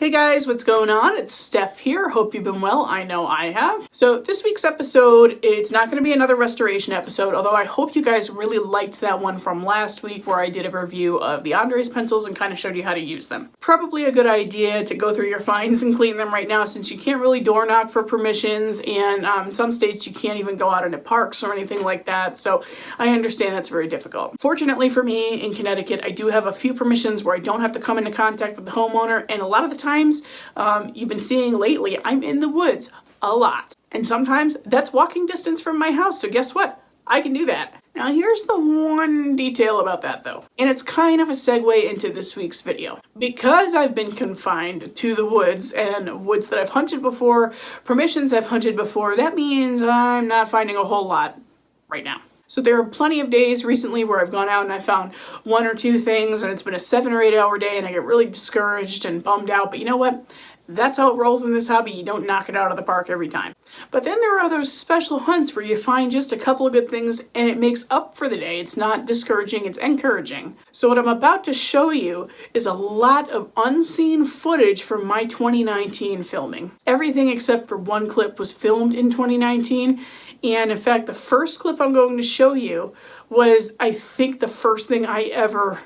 Hey guys, what's going on? It's Steph here. Hope you've been well. I know I have. So this week's episode, it's not going to be another restoration episode, although I hope you guys really liked that one from last week where I did a review of the Andres pencils and kind of showed you how to use them. Probably a good idea to go through your finds and clean them right now since you can't really door knock for permissions, and in some states you can't even go out into parks or anything like that, so I understand that's very difficult. Fortunately for me, in Connecticut, I do have a few permissions where I don't have to come into contact with the homeowner, and a lot of the times you've been seeing lately, I'm in the woods a lot. And sometimes that's walking distance from my house, so guess what? I can do that. Now here's the one detail about that though, and it's kind of a segue into this week's video. Because I've been confined to the woods, and woods that I've hunted before, permissions I've hunted before, that means I'm not finding a whole lot right now. So there are plenty of days recently where I've gone out and I found one or two things and it's been a 7 or 8 hour day and I get really discouraged and bummed out, but you know what? That's how it rolls in this hobby. You don't knock it out of the park every time. But then there are those special hunts where you find just a couple of good things and it makes up for the day. It's not discouraging, it's encouraging. So what I'm about to show you is a lot of unseen footage from my 2019 filming. Everything except for one clip was filmed in 2019. And in fact, the first clip I'm going to show you was, I think, the first thing I ever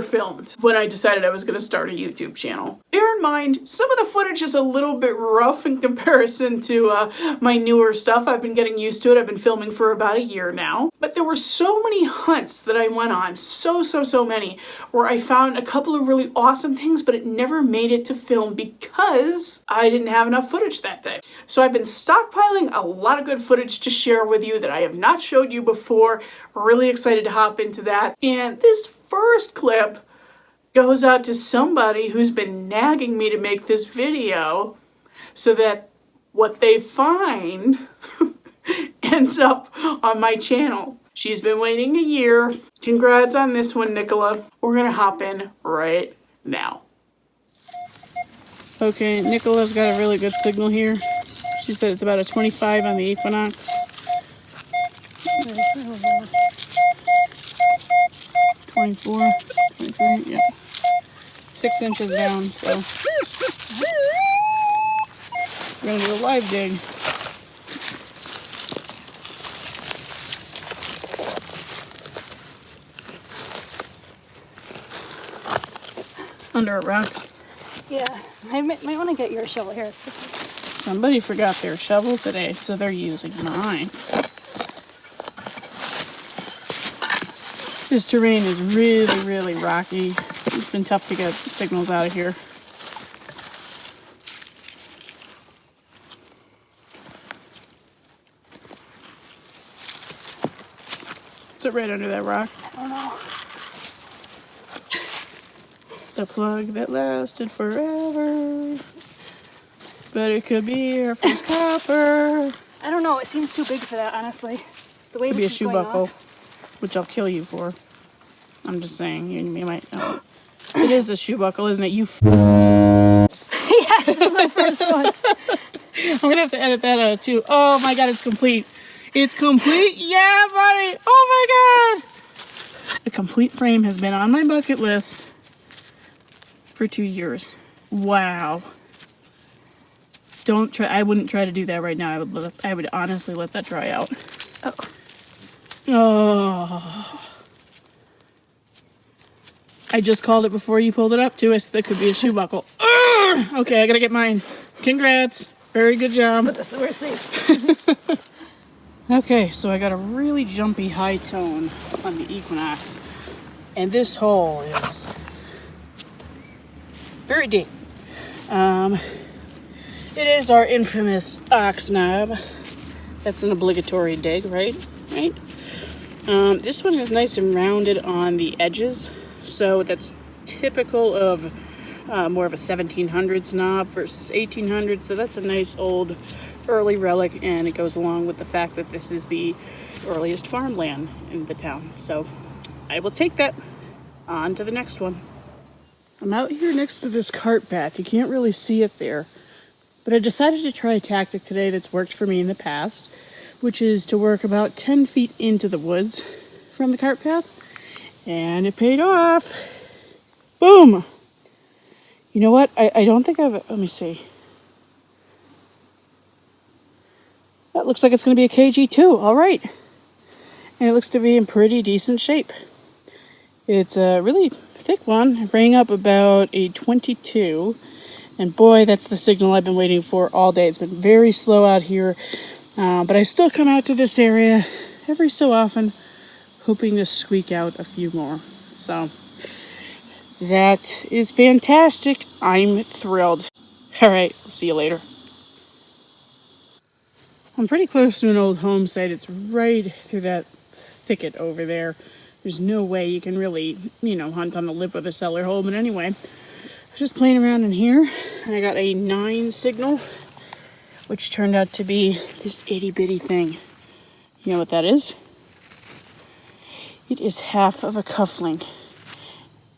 filmed when I decided I was going to start a YouTube channel. Bear in mind, some of the footage is a little bit rough in comparison to my newer stuff. I've been getting used to it. I've been filming for about a year now. But there were so many hunts that I went on, so many, where I found a couple of really awesome things, but it never made it to film because I didn't have enough footage that day. So I've been stockpiling a lot of good footage to share with you that I have not showed you before. Really excited to hop into that. And this first clip goes out to somebody who's been nagging me to make this video so that what they find ends up on my channel. She's been waiting a year. Congrats on this one, Nicola. We're gonna hop in right now. Okay, Nicola's got a really good signal here. She said it's about a 25 on the Equinox. 24, 23, yeah. 6 inches down, so we're gonna do a live dig. Under a rock. Yeah, I might want to get your shovel here. Somebody forgot their shovel today, so they're using mine. This terrain is really rocky. It's been tough to get signals out of here. Is it right under that rock? I don't know. The plug that lasted forever. But it could be our first copper. I don't know. It seems too big for that, honestly. The way Could be a this is shoe going buckle, off. which I'll kill you for. I'm just saying, you might know. It is a shoe buckle, isn't it? You Yes, this is my first one. I'm gonna have to edit that out too. Oh my god, it's complete. It's complete? Yeah, buddy! Oh my god! The complete frame has been on my bucket list for 2 years. Wow. Don't try. I wouldn't try to do that right now. I would honestly let that dry out. Oh. I just called it before you pulled it up too. I said that could be a shoe buckle. Okay, I gotta get mine. Congrats. Very good job. But this is where it's safe. Okay, so I got a really jumpy high tone on the Equinox. And this hole is very deep. It is our infamous ox knob. That's an obligatory dig, right? This one is nice and rounded on the edges. So that's typical of more of a 1700s knob versus 1800s. So that's a nice old early relic, and it goes along with the fact that this is the earliest farmland in the town. So I will take that on to the next one. I'm out here next to this cart path. You can't really see it there, but I decided to try a tactic today that's worked for me in the past, which is to work about 10 feet into the woods from the cart path. And it paid off. Boom! You know what? I don't think I've... Let me see. That looks like it's going to be a KG2. All right. And it looks to be in pretty decent shape. It's a really thick one, bringing up about a 22. And boy, that's the signal I've been waiting for all day. It's been very slow out here, but I still come out to this area every so often, hoping to squeak out a few more. So that is fantastic. I'm thrilled. All right, I'll see you later. I'm pretty close to an old home site. It's right through that thicket over there. There's no way you can really, hunt on the lip of the cellar hole. But anyway, I was just playing around in here, and I got a 9 signal, which turned out to be this itty-bitty thing. You know what that is? It is half of a cufflink.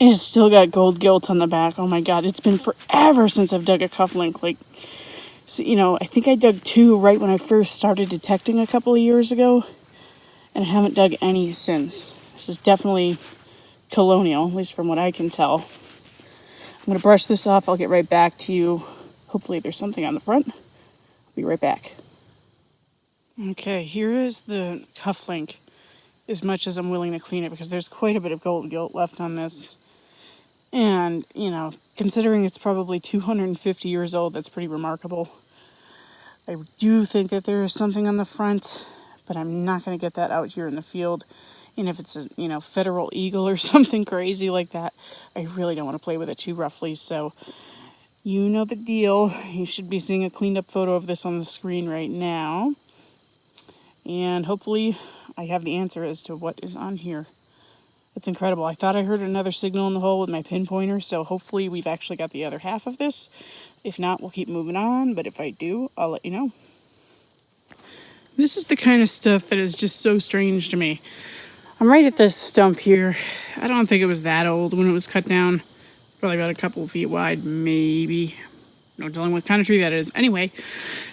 It's still got gold gilt on the back. Oh my god, it's been forever since I've dug a cufflink. So, I think I dug 2 right when I first started detecting a couple of years ago, and I haven't dug any since. This is definitely Colonial, at least from what I can tell. I'm going to brush this off. I'll get right back to you. Hopefully there's something on the front. I'll be right back. Okay, here is the cufflink, as much as I'm willing to clean it, because there's quite a bit of gold gilt left on this. And, considering it's probably 250 years old, that's pretty remarkable. I do think that there is something on the front, but I'm not going to get that out here in the field. And if it's a, federal eagle or something crazy like that, I really don't want to play with it too roughly. So, you know the deal. You should be seeing a cleaned up photo of this on the screen right now. And hopefully I have the answer as to what is on here. It's incredible. I thought I heard another signal in the hole with my pinpointer, so hopefully we've actually got the other half of this. If not, we'll keep moving on, but if I do, I'll let you know. This is the kind of stuff that is just so strange to me. I'm right at this stump here. I don't think it was that old when it was cut down. Probably about a couple of feet wide, maybe. No telling what kind of tree that is. Anyway,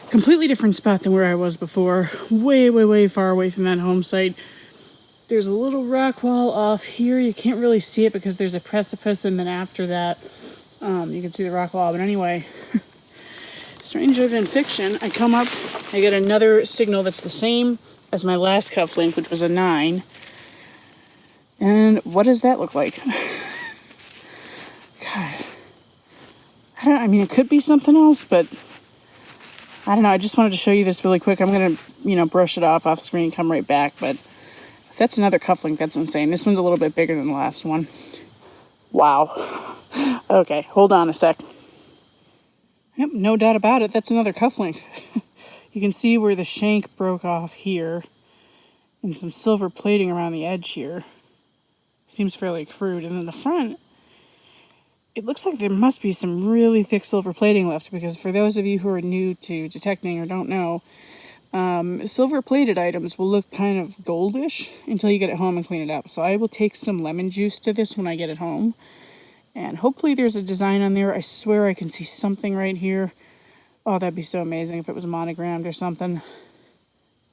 completely different spot than where I was before. Way, way, way far away from that home site. There's a little rock wall off here. You can't really see it because there's a precipice, and then after that, you can see the rock wall. But anyway, stranger than fiction. I come up, I get another signal that's the same as my last cufflink, which was a 9. And what does that look like? God. It could be something else, but I don't know. I just wanted to show you this really quick. I'm going to, brush it off screen, come right back. But if that's another cufflink, that's insane. This one's a little bit bigger than the last one. Wow. Okay, hold on a sec. Yep, no doubt about it. That's another cufflink. You can see where the shank broke off here. And some silver plating around the edge here. Seems fairly crude. And then the front, it looks like there must be some really thick silver plating left, because for those of you who are new to detecting or don't know, silver plated items will look kind of goldish until you get it home and clean it up. So I will take some lemon juice to this when I get it home. And hopefully there's a design on there. I swear I can see something right here. Oh, that'd be so amazing if it was monogrammed or something.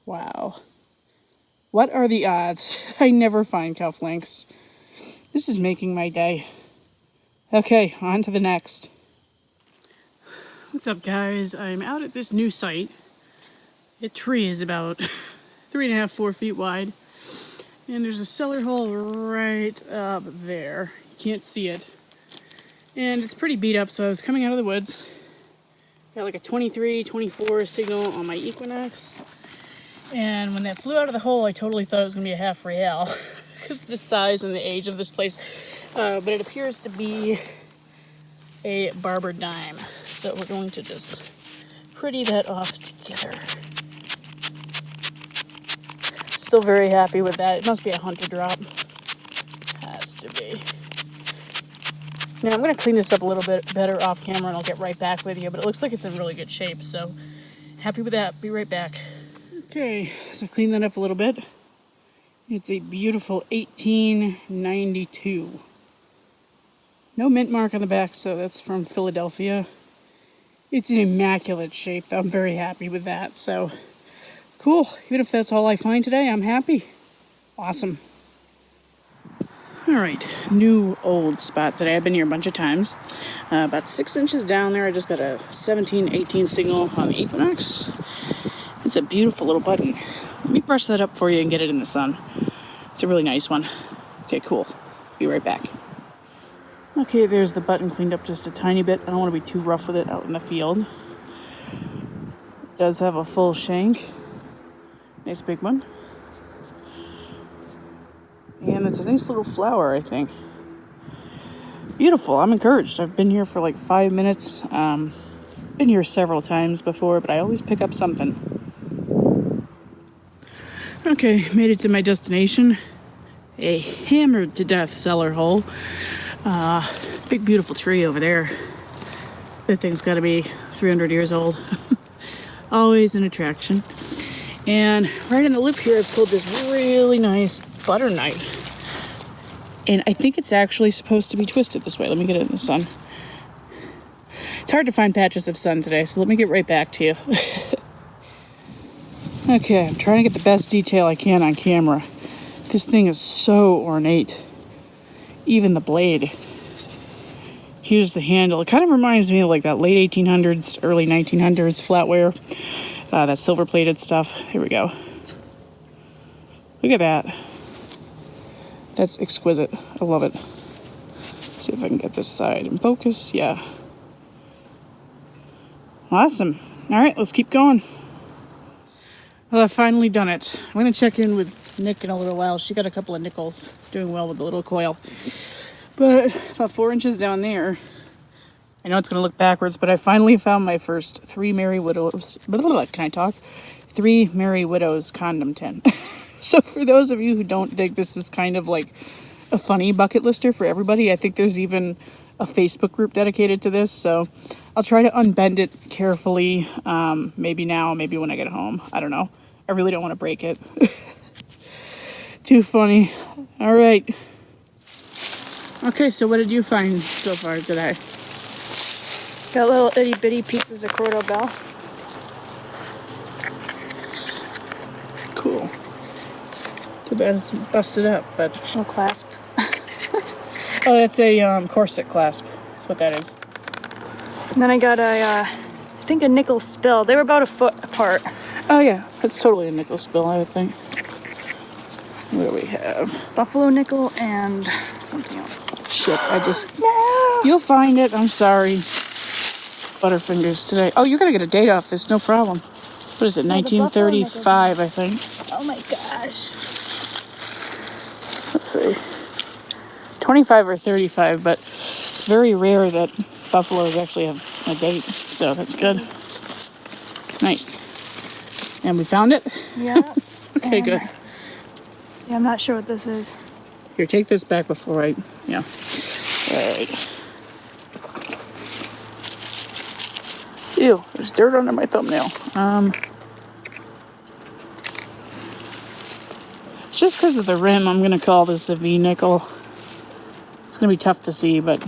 Wow. What are the odds? I never find cufflinks. This is making my day. Okay, on to the next. What's up, guys? I'm out at this new site. The tree is about 3.5, 4 feet wide. And there's a cellar hole right up there. You can't see it. And it's pretty beat up, so I was coming out of the woods. Got like a 23, 24 signal on my Equinox. And when that flew out of the hole, I totally thought it was going to be a half real. Because of the size and the age of this place. But it appears to be a Barber dime. So we're going to just pretty that off together. Still very happy with that. It must be a hunter drop. Has to be. Now I'm going to clean this up a little bit better off camera and I'll get right back with you. But it looks like it's in really good shape. So happy with that. Be right back. Okay, so clean that up a little bit. It's a beautiful 1892. No mint mark on the back, so that's from Philadelphia. It's in immaculate shape, though. I'm very happy with that. So, cool. Even if that's all I find today, I'm happy. Awesome. All right, new old spot today. I've been here a bunch of times. About 6 inches down there, I just got a 17-18 signal on the Equinox. It's a beautiful little button. Let me brush that up for you and get it in the sun. It's a really nice one. Okay, cool. Be right back. Okay, there's the button cleaned up just a tiny bit. I don't want to be too rough with it out in the field. It does have a full shank. Nice big one. And it's a nice little flower, I think. Beautiful. I'm encouraged. I've been here for like 5 minutes. Been here several times before, but I always pick up something. Okay, made it to my destination. A hammered to death cellar hole. Big beautiful tree over there. That thing's got to be 300 years old. Always an attraction. And right in the lip here, I pulled this really nice butter knife. And I think it's actually supposed to be twisted this way. Let me get it in the sun. It's hard to find patches of sun today, so let me get right back to you. Okay, I'm trying to get the best detail I can on camera. This thing is so ornate. Even the blade. Here's the handle. It kind of reminds me of like that late 1800s, early 1900s flatware. That silver-plated stuff. Here we go. Look at that. That's exquisite. I love it. Let's see if I can get this side in focus. Yeah. Awesome. All right, let's keep going. Well, I've finally done it. I'm going to check in with Nick in a little while. She got a couple of nickels. Doing well with the little coil. But about 4 inches down there, I know it's going to look backwards, but I finally found my first 3 Merry Widows. Can I talk? 3 Merry Widows condom tin. So for those of you who don't dig, this is kind of like a funny bucket lister for everybody. I think there's even a Facebook group dedicated to this. So I'll try to unbend it carefully. Maybe now, maybe when I get home. I don't know. I really don't want to break it. Too funny. All right. Okay, so what did you find so far today? Got little itty bitty pieces of corridor bell. Cool. Too bad it's busted up, but... Little clasp. Oh, that's a corset clasp. That's what that is. And then I got I think a nickel spill. They were about a foot apart. Oh yeah, that's totally a nickel spill, I would think. What do we have? Buffalo nickel and something else. Shit, I just... No! You'll find it, I'm sorry. Butterfingers today. Oh, you're gonna get a date off this, no problem. What is it, 1935, I think. Oh my gosh. Let's see. 25 or 35, but it's very rare that buffaloes actually have a date, so that's good. Nice. And we found it? Yeah. Okay, good. Yeah, I'm not sure what this is. Here, take this back before I... Yeah. All right. Ew, there's dirt under my thumbnail. Just because of the rim, I'm going to call this a V-nickel. It's going to be tough to see, but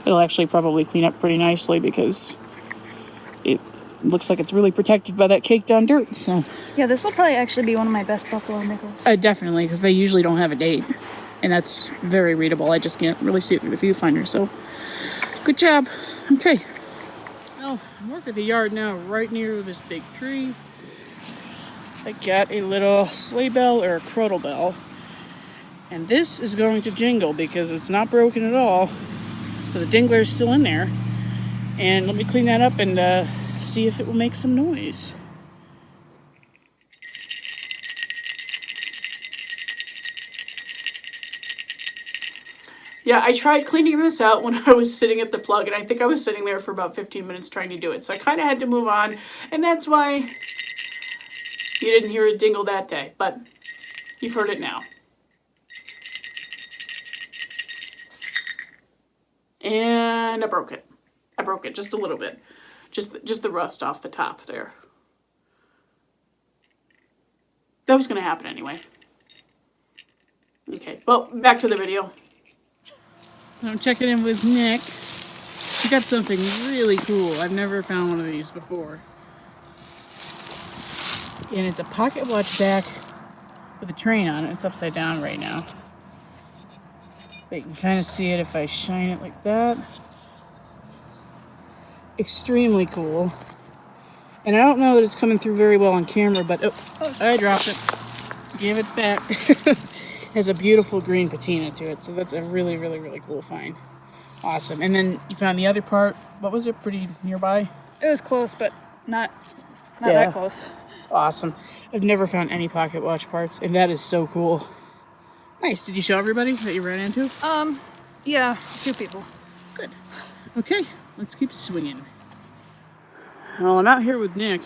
it'll actually probably clean up pretty nicely because it looks like it's really protected by that caked on dirt. So Yeah, this will probably actually be one of my best buffalo nickels. definitely, because they usually don't have a date. And that's very readable. I just can't really see it through the viewfinder, so good job. Okay. Well, I'm working the yard now right near this big tree. I got a little sleigh bell or a crottle bell. And this is going to jingle because it's not broken at all. So the dingler is still in there. And let me clean that up and see if it will make some noise. Yeah, I tried cleaning this out when I was sitting at the plug, and I think I was sitting there for about 15 minutes trying to do it. So I kind of had to move on, and that's why you didn't hear it dingle that day, but you've heard it now. And I broke it. I broke it just a little bit. Just the rust off the top there. That was going to happen anyway. Okay, well, back to the video. I'm checking in with Nick. He got something really cool. I've never found one of these before. And it's a pocket watch back with a train on it. It's upside down right now. But you can kind of see it if I shine it like that. Extremely cool. And I don't know that it's coming through very well on camera, but oh, I dropped it. Give it back. Has a beautiful green patina to it, so that's a really, really, really cool find. Awesome. And then you found the other part. What was it? Pretty nearby? It was close, but not that close. It's awesome. I've never found any pocket watch parts, and that is so cool. Nice. Did you show everybody that you ran into? Yeah, 2 people. Good. Okay, let's keep swinging. Well, I'm out here with Nick.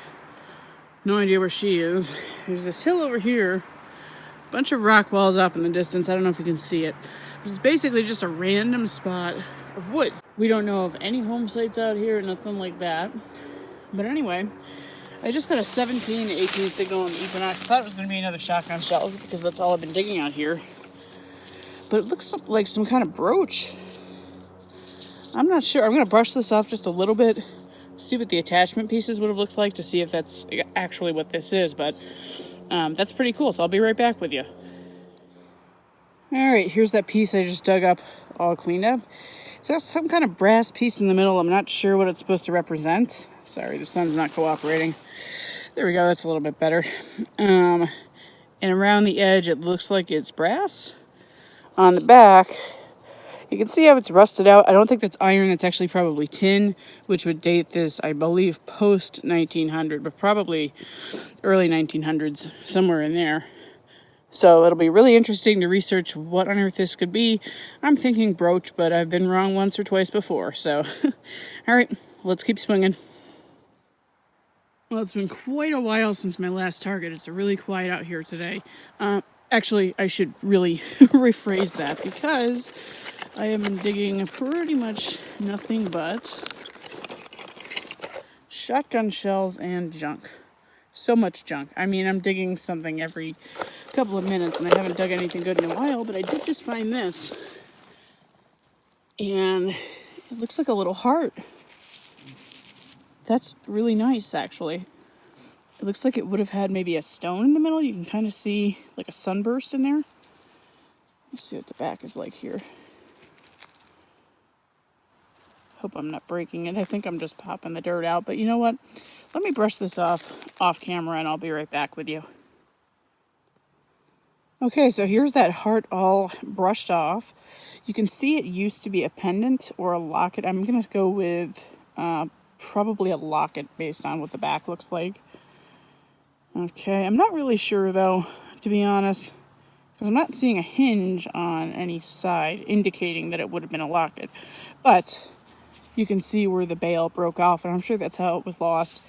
No idea where she is. There's this hill over here. Bunch of rock walls up in the distance. I don't know if you can see it. It's basically just a random spot of woods. We don't know of any home sites out here, nothing like that. But anyway, I just got a 17 to 18 signal on the Equinox. Thought it was going to be another shotgun shell because that's all I've been digging out here. But it looks like some kind of brooch. I'm not sure. I'm going to brush this off just a little bit, see what the attachment pieces would have looked like to see if that's actually what this is. But that's pretty cool, so I'll be right back with you. All right, here's that piece I just dug up, all cleaned up. It's got some kind of brass piece in the middle. I'm not sure what it's supposed to represent. Sorry, the sun's not cooperating. There we go, that's a little bit better. And around the edge, it looks like it's brass. On the back, you can see how it's rusted out. I don't think that's iron, it's actually probably tin, which would date this, I believe, post-1900, but probably early 1900s, somewhere in there. So it'll be really interesting to research what on earth this could be. I'm thinking brooch, but I've been wrong once or twice before, so. All right, let's keep swinging. Well, it's been quite a while since my last target. It's really quiet out here today. Actually, I should really rephrase that because I have been digging pretty much nothing but shotgun shells and junk. So much junk. I mean, I'm digging something every couple of minutes and I haven't dug anything good in a while, but I did just find this. And it looks like a little heart. That's really nice, actually. It looks like it would have had maybe a stone in the middle. You can kind of see like a sunburst in there. Let's see what the back is like here. Hope I'm not breaking it. I think I'm just popping the dirt out. But you know what? Let me brush this off camera and I'll be right back with you. Okay, so here's that heart all brushed off. You can see it used to be a pendant or a locket. I'm going to go with probably a locket based on what the back looks like. Okay, I'm not really sure though, to be honest, because I'm not seeing a hinge on any side indicating that it would have been a locket. But you can see where the bail broke off, and I'm sure that's how it was lost.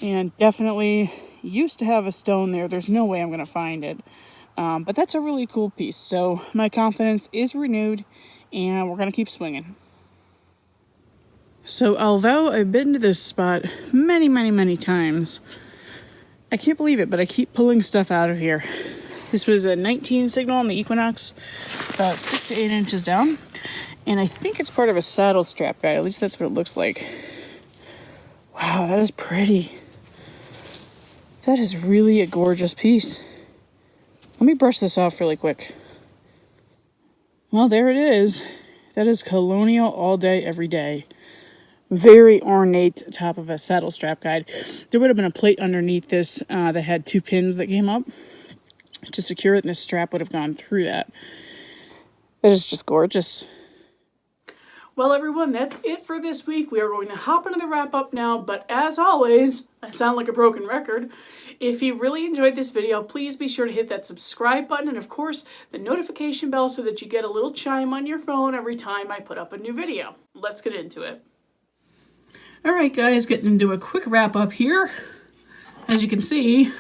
And definitely used to have a stone there. There's no way I'm going to find it. But that's a really cool piece. So my confidence is renewed, and we're going to keep swinging. So although I've been to this spot many, many, many times, I can't believe it, but I keep pulling stuff out of here. This was a 19 signal on the Equinox, about 6 to 8 inches down. And I think it's part of a saddle strap guide. At least that's what it looks like. Wow, that is pretty. That is really a gorgeous piece. Let me brush this off really quick. Well, there it is. That is Colonial all day, every day. Very ornate top of a saddle strap guide. There would have been a plate underneath this that had 2 pins that came up to secure it, and this strap would have gone through that. That is just gorgeous. Well, everyone, that's it for this week. We are going to hop into the wrap-up now, but as always, I sound like a broken record. If you really enjoyed this video, please be sure to hit that subscribe button and, of course, the notification bell so that you get a little chime on your phone every time I put up a new video. Let's get into it. All right, guys, getting into a quick wrap-up here. As you can see,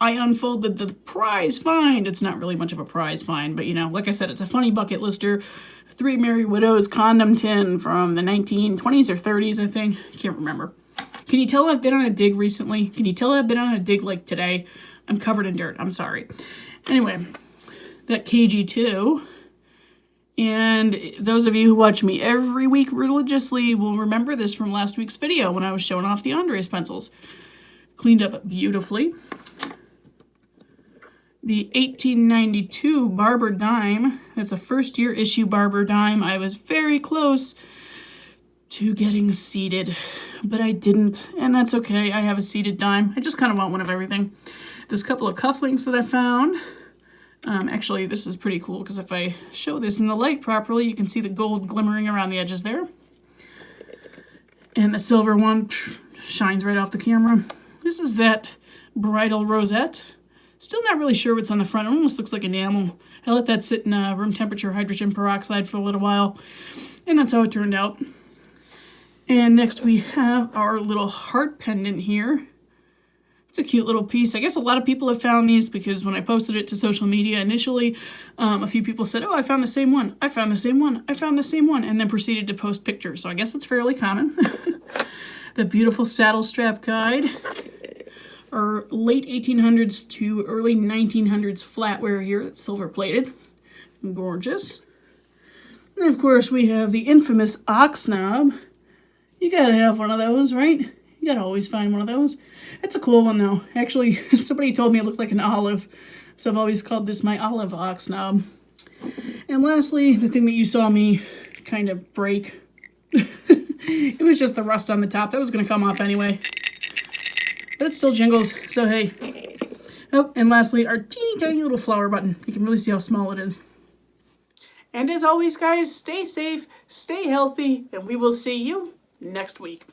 I unfolded the prize find. It's not really much of a prize find, but, you know, like I said, it's a funny bucket lister. 3 Merry Widows condom tin from the 1920s or 30s, I think. I can't remember. Can you tell I've been on a dig recently? Can you tell I've been on a dig like today? I'm covered in dirt. I'm sorry. Anyway, that KG2. And those of you who watch me every week religiously will remember this from last week's video when I was showing off the Andres pencils. Cleaned up beautifully. the 1892 Barber dime. It's a first year issue Barber dime. I was very close to getting seeded, but I didn't, and that's okay. I have a seeded dime. I just kind of want one of everything. There's a couple of cufflinks that I found. Actually, this is pretty cool because if I show this in the light properly, you can see the gold glimmering around the edges there. And the silver one shines right off the camera. This is that bridal rosette. Still not really sure what's on the front. It almost looks like enamel. I let that sit in room temperature hydrogen peroxide for a little while, and that's how it turned out. And next we have our little heart pendant here. It's a cute little piece. I guess a lot of people have found these because when I posted it to social media initially, a few people said, oh, I found the same one. I found the same one. I found the same one. And then proceeded to post pictures. So I guess it's fairly common. The beautiful saddle strap guide. Our late 1800s to early 1900s flatware here. It's silver plated. Gorgeous. And of course we have the infamous ox knob. You gotta have one of those, right? You gotta always find one of those. It's a cool one though. Actually, somebody told me it looked like an olive, so I've always called this my olive ox knob. And lastly, the thing that you saw me kind of break. It was just the rust on the top. That was gonna come off anyway. But it still jingles, so hey. Oh, and lastly, our teeny tiny little flower button. You can really see how small it is. And as always, guys, stay safe, stay healthy, and we will see you next week.